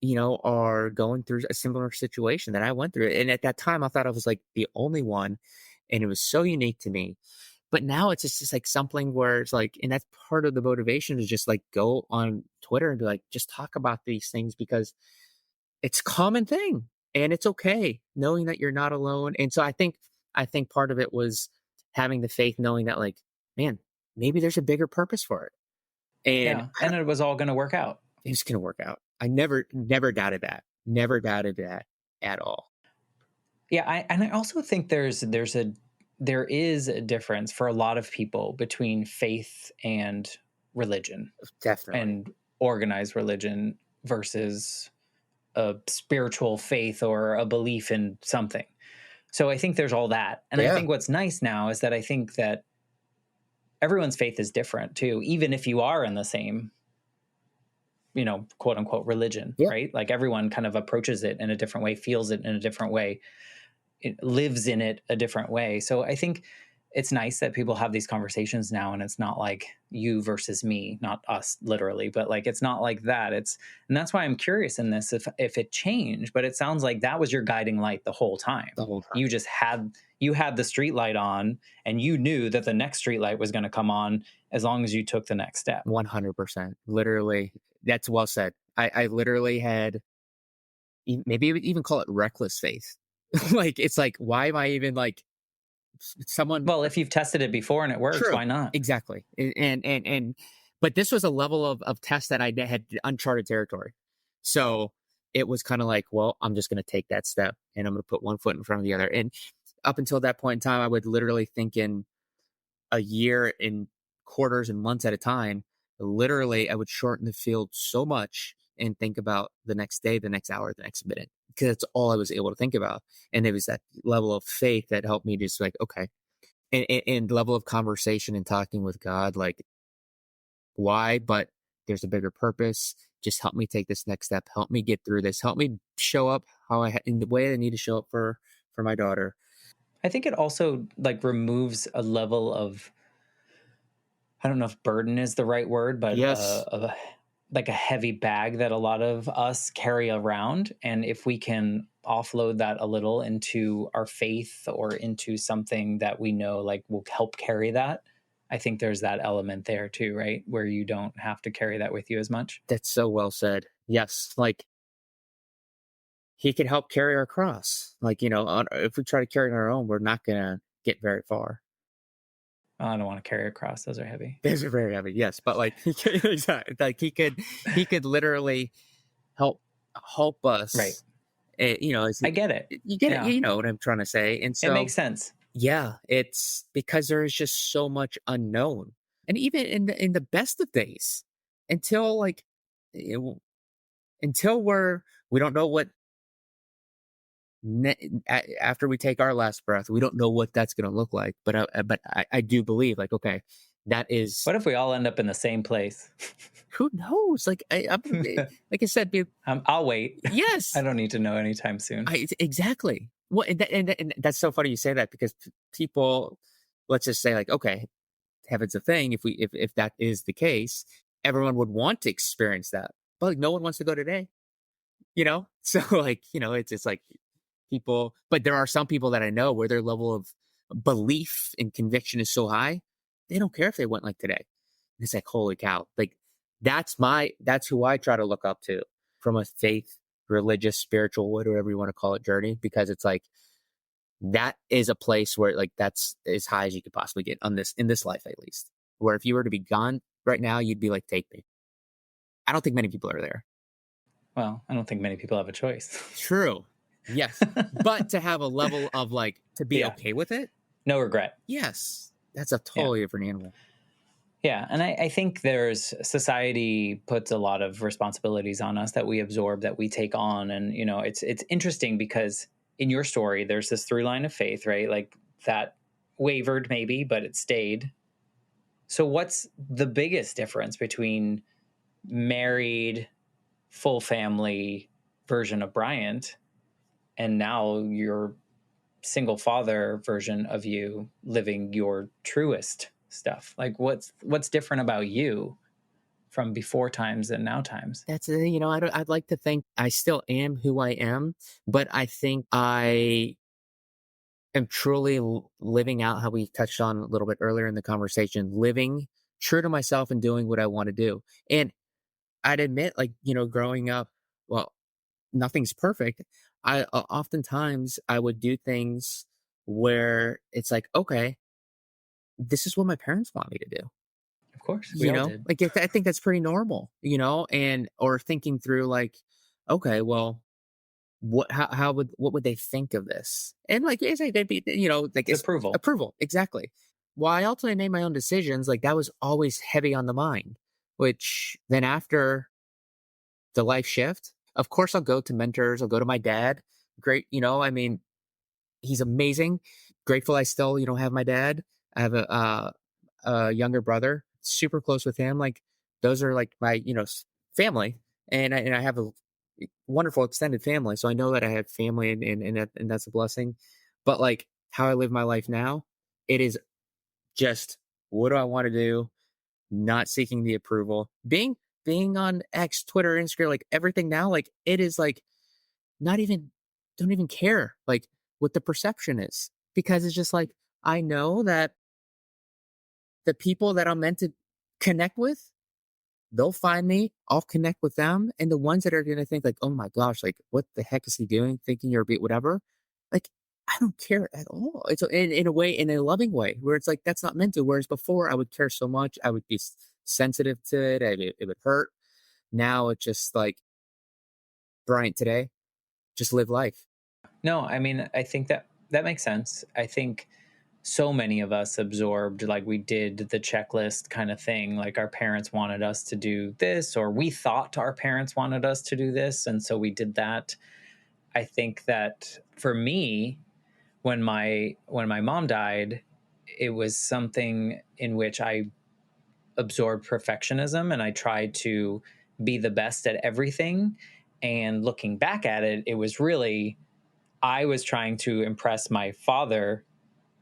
you know, are going through a similar situation that I went through. And at that time, I thought I was like the only one, and it was so unique to me. But now it's just like something where it's like, and that's part of the motivation to just like go on Twitter and be like, just talk about these things because it's a common thing and it's okay knowing that you're not alone. And so I think part of it was having the faith, knowing that like, man, maybe there's a bigger purpose for it. And Yeah. And it was all going to work out. it's going to work out. I never doubted that. Never doubted that at all. Yeah, and I also think there is a difference for a lot of people between faith and religion Definitely. and organized religion versus a spiritual faith or a belief in something. So I think there's all that. And I Yeah. think what's nice now is that I think that everyone's faith is different too, even if you are in the same, quote unquote religion, Yeah. right? Like everyone kind of approaches it in a different way, feels it in a different way, it lives in it a different way. So I think it's nice that people have these conversations now, and it's not like you versus me, not us literally, but like it's not like that. And that's why I'm curious in this if it changed, but it sounds like that was your guiding light the whole time. The whole time. You had the street light on, and you knew that the next street light was going to come on as long as you took the next step. 100%. Literally. That's well said. I literally had, maybe even call it reckless faith. Like, it's like, why am I even like someone? Well, if you've tested it before and it works, True. why not? Exactly. But this was a level of test that I had uncharted territory. So it was kind of like, well, I'm just going to take that step and I'm going to put one foot in front of the other. And up until that point in time, I would literally think in a year, in quarters and months at a time. Literally, I would shorten the field so much and think about the next day, the next hour, the next minute, because that's all I was able to think about. And it was that level of faith that helped me just like, okay, and level of conversation and talking with God, like why, but there's a bigger purpose. Just help me take this next step. Help me get through this. Help me show up in the way I need to show up for my daughter. I think it also like removes a level of, I don't know if burden is the right word, but Yes. like a heavy bag that a lot of us carry around. And if we can offload that a little into our faith or into something that we know like will help carry that, I think there's that element there too, right? Where you don't have to carry that with you as much. That's so well said. Yes, like he could help carry our cross. Like, if we try to carry it on our own, we're not gonna get very far. I don't want to carry across; those are heavy. Those are very heavy, yes, but like he could, exactly, like he could literally help Right. us. As I get it. you get it, Yeah. you know what I'm trying to say, and It so makes sense. yeah, it's because there is just so much unknown, and even in the best of days, until like you know, until we don't know what after we take our last breath, we don't know what that's going to look like. But I do believe, like, okay, that is What if we all end up in the same place? who knows. Like like I said, I'll wait. I yes, don't need to know anytime soon. exactly. Well, and that's so funny you say that because people, let's just say, like, okay, heaven's a thing. If that is the case, everyone would want to experience that, but like, no one wants to go today. So like, it's like people, but there are some people that I know where their level of belief and conviction is so high, they don't care if they went like today. And it's like, holy cow. Like that's who I try to look up to from a faith, religious, spiritual, whatever you want to call it, journey, because it's like, that is a place where like, that's as high as you could possibly get in this life, at least, where if you were to be gone right now, you'd be like, take me. I don't think many people are there. Well, I don't think many people have a choice. True. Yes. But to have a level of like, to be Yeah. okay with it. No regret. Yes. That's a Yeah. totally different animal. Yeah. And I think society puts a lot of responsibilities on us that we absorb, that we take on. And, it's interesting because in your story, there's this through line of faith, right? Like that wavered maybe, but it stayed. So what's the biggest difference between married, full family version of Bryant and now your single father version of you living your truest stuff? Like what's different about you from before times and now times? That's I'd like to think I still am who I am, but I think I am truly living out how we touched on a little bit earlier in the conversation, living true to myself and doing what I want to do. And I'd admit, like, growing up, well, nothing's perfect. Oftentimes I would do things where it's like, okay, this is what my parents want me to do. Of course, we all did. Like I think that's pretty normal, and or thinking through like, okay, well, what would they think of this? And like, it's like they'd be, like It's it's approval. approval, exactly. While I ultimately made my own decisions, like that was always heavy on the mind. Which then after the life shift, of course, I'll go to mentors. I'll go to my dad. Great, I mean, he's amazing. Grateful I still, have my dad. I have a younger brother, super close with him. Like those are like my, family, and I have a wonderful extended family. So I know that I have family, and that's a blessing. But like how I live my life now, it is just what do I want to do? Not seeking the approval. Being on X, Twitter, Instagram, like everything now, like it is like not even don't even care like what the perception is because it's just like I know that the people that I'm meant to connect with, they'll find me, I'll connect with them. And the ones that are going to think like, oh my gosh, like what the heck is he doing? Thinking you're a bit whatever. Like, I don't care at all. It's in a way, in a loving way where it's like, that's not meant to. Whereas before I would care so much. I would be sensitive to it. It would hurt. Now it's just like, Bryant today, just live life. No, I mean, I think that makes sense. I think so many of us absorbed, like we did the checklist kind of thing. Like our parents wanted us to do this, or we thought our parents wanted us to do this. And so we did that. I think that for me, when my mom died, it was something in which I absorbed perfectionism and I tried to be the best at everything. And looking back at it, it was really, I was trying to impress my father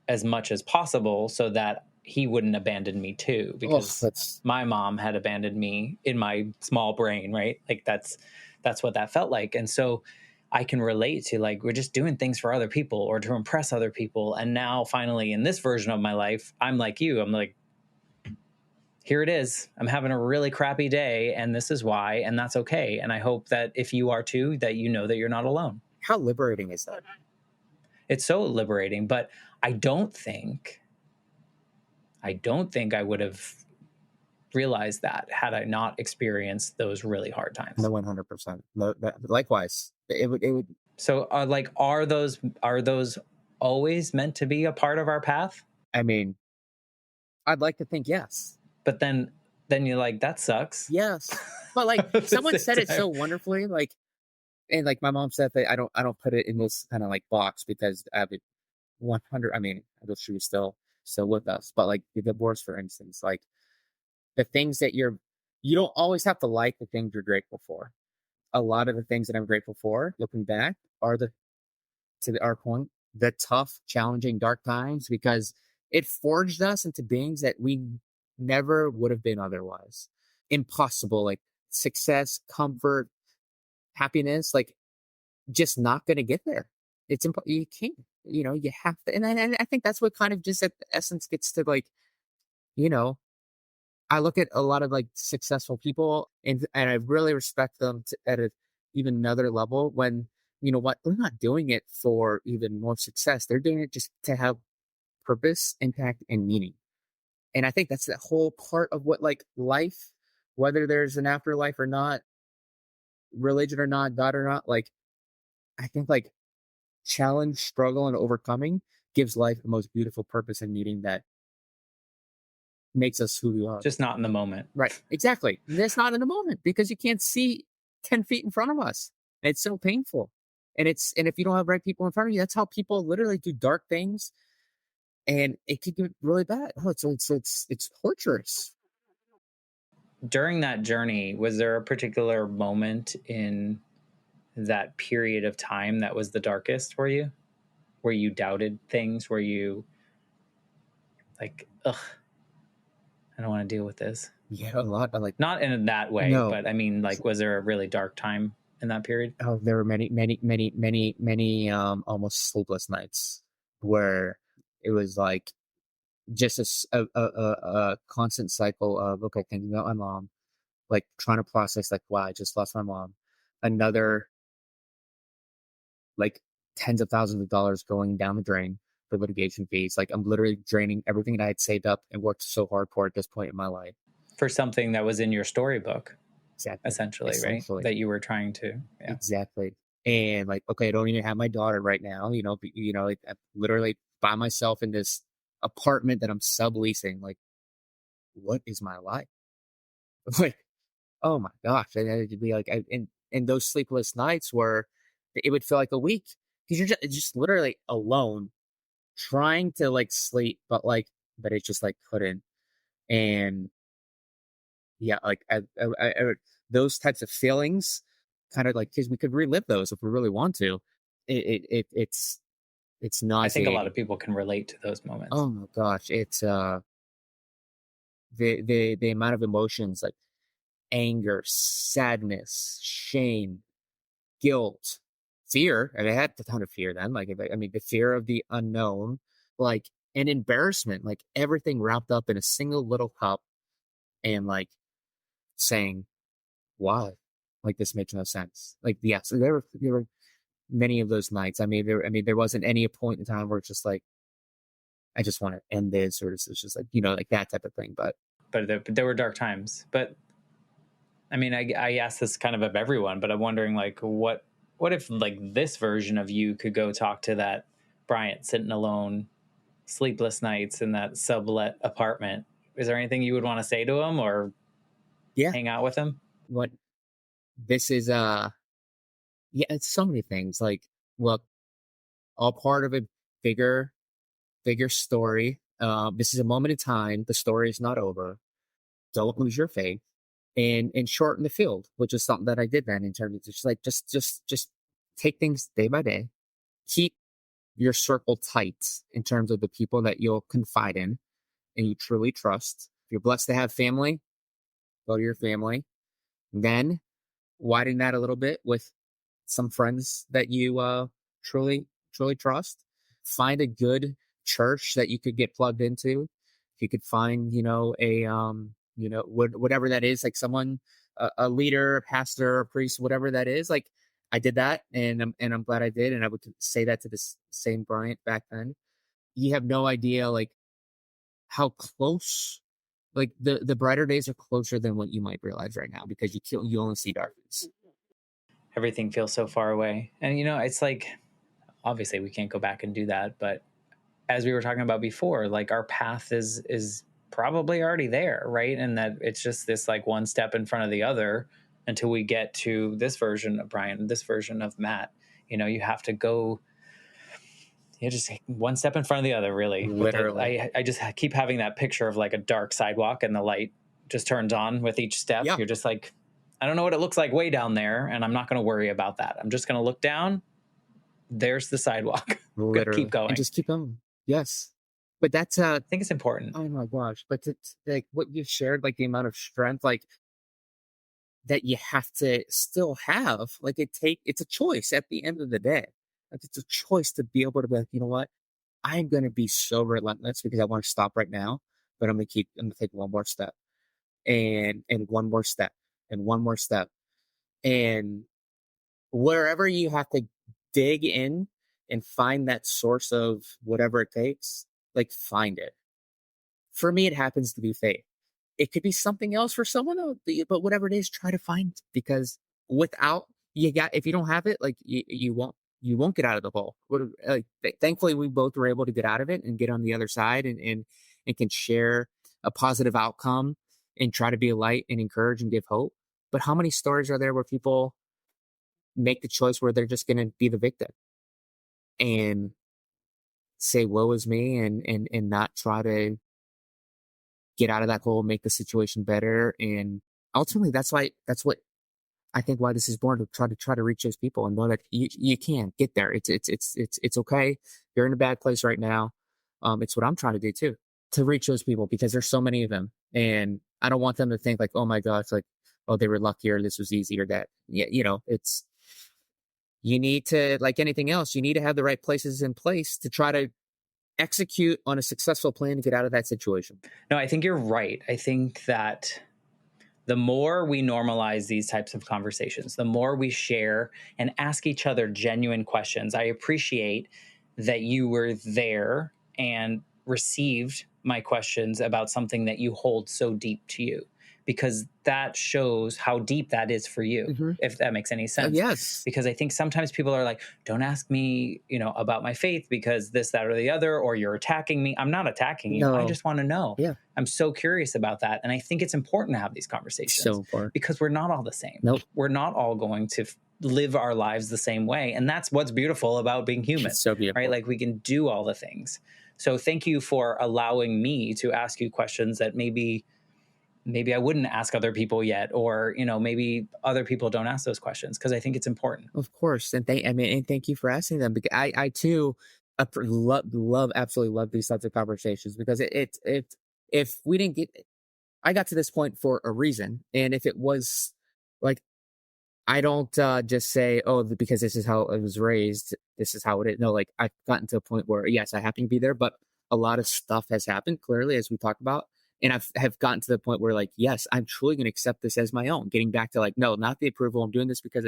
as much as possible so that he wouldn't abandon me too, Oh, because that's my mom had abandoned me in my small brain, right? Like that's what that felt like. And so I can relate to, like, we're just doing things for other people or to impress other people. And now finally in this version of my life, I'm like you. I'm like, here it is. I'm having a really crappy day and this is why, and that's okay. And I hope that if you are too, that you know that you're not alone. how liberating is that? It's so liberating, but I don't think I would have realized that had I not experienced those really hard No, times. 100%. No, likewise, it would. So are those always meant to be a part of our path? I mean, I'd like to think yes. But then you're like, that sucks. Yes. But like At the someone same said it time. so wonderfully, like, and like my mom said that I don't put it in this kind of like box because I have it 100. I mean, I wish she was still with us, but like the divorce, for instance, like the things that you don't always have to like the things you're grateful for. A lot of the things that I'm grateful for, looking back, are our point, the tough, challenging, dark times, because it forged us into beings that we never would have been otherwise. Impossible, like success, comfort, happiness, like just not going to get there. You can't, you have to. And I think that's what kind of just at the essence gets to like, you know, I look at a lot of like successful people and I really respect them at even another level when, you know what, they're not doing it for even more success. They're doing it just to have purpose, impact, and meaning. And I think that's the whole part of what like life, whether there's an afterlife or not, religion or not, God or not, like I think like challenge, struggle, and overcoming gives life the most beautiful purpose and meaning that makes us who we are. Just not in the moment. Right. Exactly. That's not in the moment because you can't see 10 feet in front of us. It's so painful. And if you don't have right people in front of you, that's how people literally do dark things and it could get really bad. Oh, it's torturous. During that journey, was there a particular moment in that period of time that was the darkest for you? Where you doubted things? Where you like, ugh, I don't want to deal with this? Yeah, a lot. Like, Not in that way, no. but I mean, like, was there a really dark time in that period? Oh, there were many almost sleepless nights where it was like just a constant cycle of okay, thinking about my mom, like trying to process like wow, I just lost my mom. Another like tens of thousands of dollars going down the drain for litigation fees. Like I'm literally draining everything that I had saved up and worked so hard for at this point in my life. For something that was in your storybook, Exactly. essentially, right? Essentially. That you were trying to, yeah. Exactly. And like, okay, I don't even have my daughter right now. Like, I'm literally by myself in this apartment that I'm subleasing. Like, what is my life? Like, oh my gosh. And it'd be like, in those sleepless nights where it would feel like a week because you're just literally alone trying to like sleep, but it just like couldn't. And yeah, like those types of feelings kind of like, because we could relive those if we really want to. It's I think a lot of nauseating. people can relate to those moments. Oh my gosh, it's the amount of emotions like anger, sadness, shame, guilt, fear. And I had a ton of fear then. Like, I mean, the fear of the unknown, like, and embarrassment, like everything wrapped up in a single little cup, and like saying, "Why? Like this makes no sense." Like, yes, there were many of those nights. There wasn't any point in time where it's just like, I just want to end this, or it's just like like that type of thing. But There were dark times. But I mean, I ask this kind of everyone, but I'm wondering, like, what if like this version of you could go talk to that Bryant sitting alone, sleepless nights in that sublet apartment? Is there anything you would want to say to him or yeah, hang out with him? what this is, yeah, it's so many things. Like, look, all part of a bigger, bigger story. This is a moment in time. The story is not over. Don't lose your faith, and shorten the field, which is something that I did then in terms of just like just take things day by day. Keep your circle tight in terms of the people that you'll confide in, and you truly trust. If you're blessed to have family, go to your family. Then widen that a little bit with some friends that you truly truly trust. Find a good church that you could get plugged into. If you could find, whatever that is, like someone, a leader, a pastor, a priest, whatever that is. Like I did that, and I'm glad I did, and I would say that to this same Bryant back then. You have no idea, like how close. Like the brighter days are closer than what you might realize right now because you only see darkness. Everything feels so far away. And, it's like, obviously we can't go back and do that. But as we were talking about before, like our path is probably already there, right? And that it's just this like one step in front of the other until we get to this version of Bryant, this version of Matt. You have to go, just one step in front of the other, really. Literally. I just keep having that picture of like a dark sidewalk and the light just turns on with each step. Yeah. You're just like, I don't know what it looks like way down there, and I'm not going to worry about that. I'm just going to look down. There's the sidewalk. Literally. Keep going. And just keep going. Yes. But that's I think it's important. oh my gosh. But like what you shared, like the amount of strength, like that you have to still have, like it's a choice at the end of the day. Like it's a choice to be able to be like, you know what? I'm gonna be so relentless because I want to stop right now, but I'm gonna take one more step and one more step and one more step. And wherever you have to dig in and find that source of whatever it takes, like find it. For me, it happens to be faith. It could be something else for someone else, but whatever it is, try to find it because without if you don't have it, like you won't get out of the hole. Like, thankfully, we both were able to get out of it and get on the other side and can share a positive outcome and try to be a light and encourage and give hope. But how many stories are there where people make the choice where they're just going to be the victim and say woe is me and not try to get out of that hole, make the situation better. And ultimately that's what I think why this is born, to try to reach those people and know that you can get there. It's okay. You're in a bad place right now. It's what I'm trying to do too, to reach those people because there's so many of them. And I don't want them to think like, oh my gosh, like, oh, they were lucky or this was easy or that. Yeah. You need to, like anything else, you need to have the right places in place to try to execute on a successful plan to get out of that situation. No, I think you're right. I think that the more we normalize these types of conversations, the more we share and ask each other genuine questions. I appreciate that you were there and received my questions about something that you hold so deep to you, because that shows how deep that is for you, Mm-hmm. if that makes any sense. Yes. Because I think sometimes people are like, don't ask me, about my faith because this, that, or the other, or you're attacking me. I'm not attacking you. No. I just want to know. Yeah. I'm so curious about that. And I think it's important to have these conversations So important. because we're not all the same. Nope. We're not all going to live our lives the same way. And that's what's beautiful about being human. It's so beautiful. Right? Like we can do all the things. So thank you for allowing me to ask you questions that maybe I wouldn't ask other people yet, or, maybe other people don't ask those questions, because I think it's important. Of course. And thank you for asking them, because I too absolutely love these types of conversations, because if we didn't I got to this point for a reason. And if it was like, I don't just say, oh, because this is how I was raised, this is how it is. No, like I've gotten to a point where, yes, I happen to be there, but a lot of stuff has happened, clearly, as we talked about. And have gotten to the point where, like, yes, I'm truly going to accept this as my own. Getting back to like, no, not the approval. I'm doing this because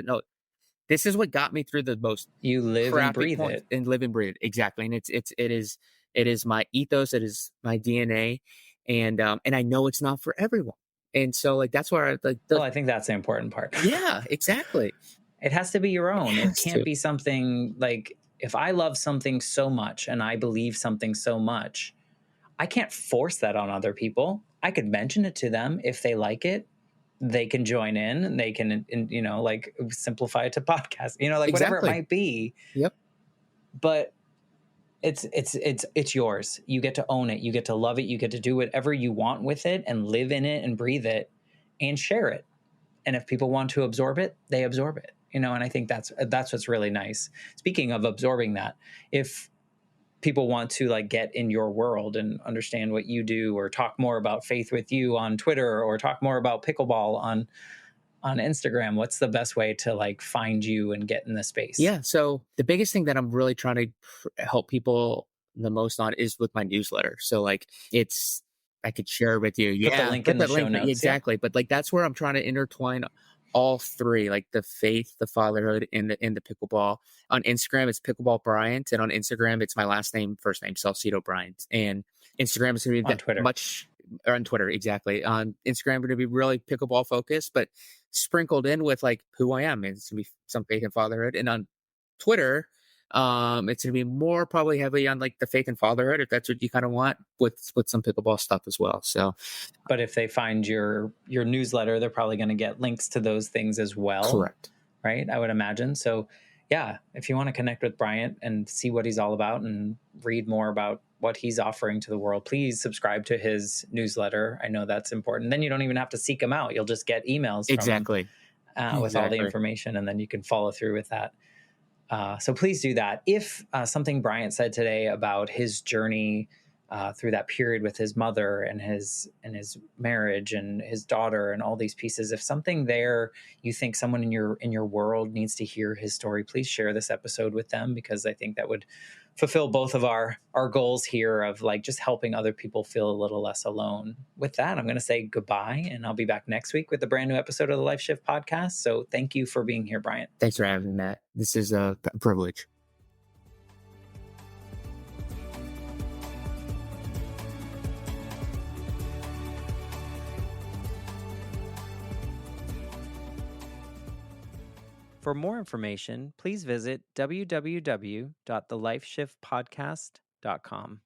this is what got me through the most you live and breathe it, and live and breathe it. Exactly. And it is my ethos. It is my DNA. And I know it's not for everyone. And so like, that's where I think that's the important part. Yeah, exactly. It has to be your own. It can't to be something like, if I love something so much and I believe something so much, I can't force that on other people. I could mention it to them. If they like it, they can join in, and they can, like simplify it to podcast, like Exactly. whatever it might be. Yep. But it's yours. You get to own it. You get to love it. You get to do whatever you want with it and live in it and breathe it and share it. And if people want to absorb it, they absorb it, and I think that's what's really nice. Speaking of absorbing that, if people want to like get in your world and understand what you do, or talk more about faith with you on Twitter, or talk more about pickleball on Instagram, what's the best way to like find you and get in the space? Yeah. So the biggest thing that I'm really trying to help people the most on is with my newsletter. So like I could share with you. Put the Yeah. link Put in the that show link. notes. Yep. Exactly. But like, that's where I'm trying to intertwine all three, like the faith, the fatherhood, and the pickleball. On Instagram, it's Pickleball Bryant. And on Instagram, it's my last name, first name, Salcedo Bryant. And Instagram is going to be On that Twitter. much, or on Twitter, exactly. On Instagram, going to be really pickleball focused, but sprinkled in with like who I am. And it's going to be some faith and fatherhood. And on Twitter, it's gonna be more probably heavily on like the faith and fatherhood, if that's what you kind of want, with some pickleball stuff as well. So, But if they find your newsletter, they're probably going to get links to those things as well, correct. right? I would imagine. So, yeah, if you want to connect with Bryant and see what he's all about and read more about what he's offering to the world, please subscribe to his newsletter. I know that's important. Then you don't even have to seek him out. You'll just get emails from him Exactly. with all the Exactly. information, and then you can follow through with that. So please do that. If something Bryant said today about his journey through that period with his mother and his marriage and his daughter and all these pieces, if something there you think someone in your world needs to hear his story, please share this episode with them, because I think that would fulfill both of our goals here of like just helping other people feel a little less alone. With that, I'm going to say goodbye, and I'll be back next week with a brand new episode of the Life Shift podcast. So thank you for being here, Bryant. Thanks for having me, Matt. This is a privilege. For more information, please visit www.thelifeshiftpodcast.com.